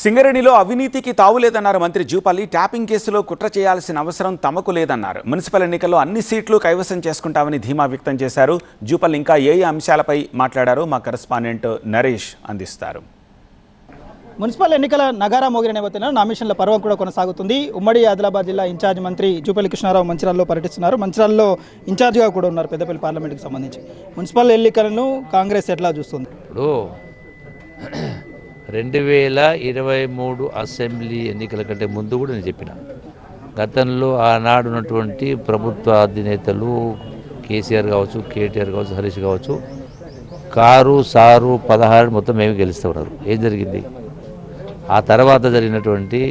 సింగరేణిలో అవినీతికి తావులేదన్నారు మంత్రి జూపల్లి. ట్యాపింగ్ కేసులో కుట్ర చేయాల్సిన అవసరం తమకు లేదన్నారు. మున్సిపల్ ఎన్నికల్లో అన్ని సీట్లు కైవసం చేసుకుంటామని ధీమా వ్యక్తం చేశారు. జూపల్లి ఇంకా ఏ అంశాలపై మాట్లాడారో మా కరెస్పాండెంట్ నరేష్ అందిస్తారు. మున్సిపల్ ఎన్నికల నగారా మోగిన నేపథ్యంలో నామినేషన్ల పర్వం కూడా కొనసాగుతుంది. ఉమ్మడి ఆదిలాబాద్ జిల్లా ఇన్ఛార్జ్ మంత్రి జూపల్లి కృష్ణారావు మంచిర్యాలలో పర్యటిస్తున్నారు. మంచిర్యాలలో ఇన్ఛార్జ్గా కూడా ఉన్నారు పెద్దపల్లి పార్లమెంట్కి సంబంధించి. మున్సిపల్ ఎన్నికలను కాంగ్రెస్ ఎట్లా చూస్తుంది? ఇప్పుడు 2023 అసెంబ్లీ ఎన్నికల కంటే ముందు కూడా నేను చెప్పిన, గతంలో ఆనాడు ఉన్నటువంటి ప్రభుత్వ అధినేతలు కేసీఆర్ కావచ్చు, కేటీఆర్ కావచ్చు, హరీష్ కావచ్చు, కారు సారు 16 మొత్తం మేము గెలుస్తూ ఉన్నారు. ఏం జరిగింది? ఆ తర్వాత జరిగినటువంటి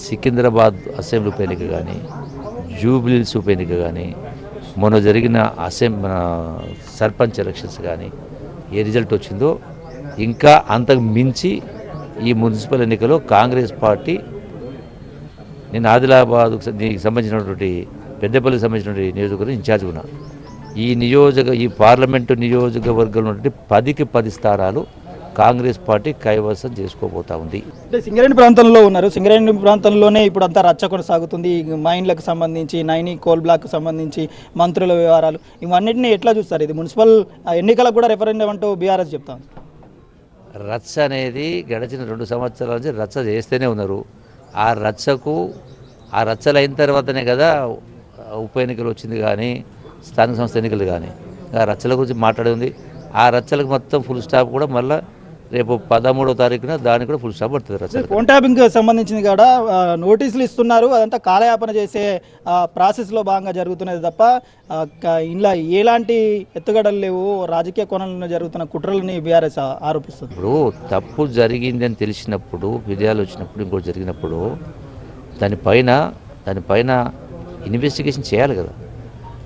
సికింద్రాబాద్ అసెంబ్లీ ఉప ఎన్నిక కానీ, జూబ్లీహిల్స్ ఉప ఎన్నిక కానీ, మొన్న జరిగిన సర్పంచ్ ఎలక్షన్స్ కానీ ఏ రిజల్ట్ వచ్చిందో, ఇంకా అంతకు మించి ఈ మున్సిపల్ ఎన్నికలో కాంగ్రెస్ పార్టీ, నేను ఆదిలాబాద్కు సంబంధించినటువంటి పెద్దపల్లికి సంబంధించినటువంటి నియోజకవర్గం ఇన్ఛార్జ్ ఉన్నా. ఈ పార్లమెంటు నియోజకవర్గంలో ఉన్నటువంటి 10కి 10 స్థానాలు కాంగ్రెస్ పార్టీ కైవసం చేసుకోబోతా ఉంది. అంటే సింగరేణి ప్రాంతంలో ఉన్నారు. సింగరేణి ప్రాంతంలోనే ఇప్పుడు అంతా రచ్చ కొనసాగుతుంది. మైన్లకు సంబంధించి, నైని కోల్ బ్లాక్కు సంబంధించి మంత్రుల వ్యవహారాలు, ఇవన్నింటినీ ఎట్లా చూస్తారు? ఇది మున్సిపల్ ఎన్నికలకు కూడా రెఫరెండం అంటూ బీఆర్ఎస్ చెప్తాను. రచ్చ అనేది గడిచిన 2 సంవత్సరాల నుంచి రచ్చ చేస్తూనే ఉన్నారు. ఆ రచ్చలు అయిన తర్వాతనే కదా ఉప ఎన్నికలు వచ్చింది, కానీ స్థానిక సంస్థ ఎన్నికలు కానీ. ఆ రచ్చల గురించి మాట్లాడేది. ఆ రచ్చలకు మొత్తం ఫుల్ స్టాప్ కూడా మళ్ళీ రేపు 13వ తారీఖున దానికి కూడా ఫుల్ స్టాప్ పడుతుంది. రచ్చ ఫోన్ ట్యాపింగ్ సంబంధించింది కూడా నోటీసులు ఇస్తున్నారు. అదంతా కాలయాపన చేసే ప్రాసెస్లో భాగంగా జరుగుతున్నది తప్ప ఇలా ఎలాంటి ఎత్తుగడలు లేవు, రాజకీయ కోణంలో జరుగుతున్న కుట్రలని బీఆర్ఎస్ ఆరోపిస్తుంది. ఇప్పుడు తప్పు జరిగింది అని తెలిసినప్పుడు, ఫిర్యాదులు వచ్చినప్పుడు, ఇంకోటి జరిగినప్పుడు దానిపైన ఇన్వెస్టిగేషన్ చేయాలి కదా.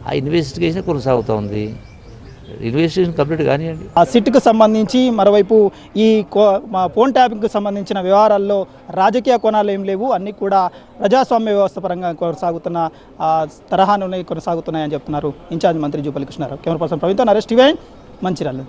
ఆ ఇన్వెస్టిగేషన్ కొనసాగుతూ ఉంది. ఇన్వెస్టిగేషన్ కంప్లీట్ కానివ్వండి. ఆ సిట్కు సంబంధించి మరోవైపు ఈ ఫోన్ ట్యాపింగ్కి సంబంధించిన వ్యవహారాల్లో రాజకీయ కోణాలు ఏం లేవు, అన్నీ కూడా ప్రజాస్వామ్య వ్యవస్థ పరంగా కొనసాగుతున్న తరహాను కొనసాగుతున్నాయని చెప్తున్నారు ఇన్ఛార్జ్ మంత్రి జూపల్లి కృష్ణారావు. కెమెరా పర్సన్ ప్రవీణ్తో నరేష్ టీవీ మంచిర్యాల.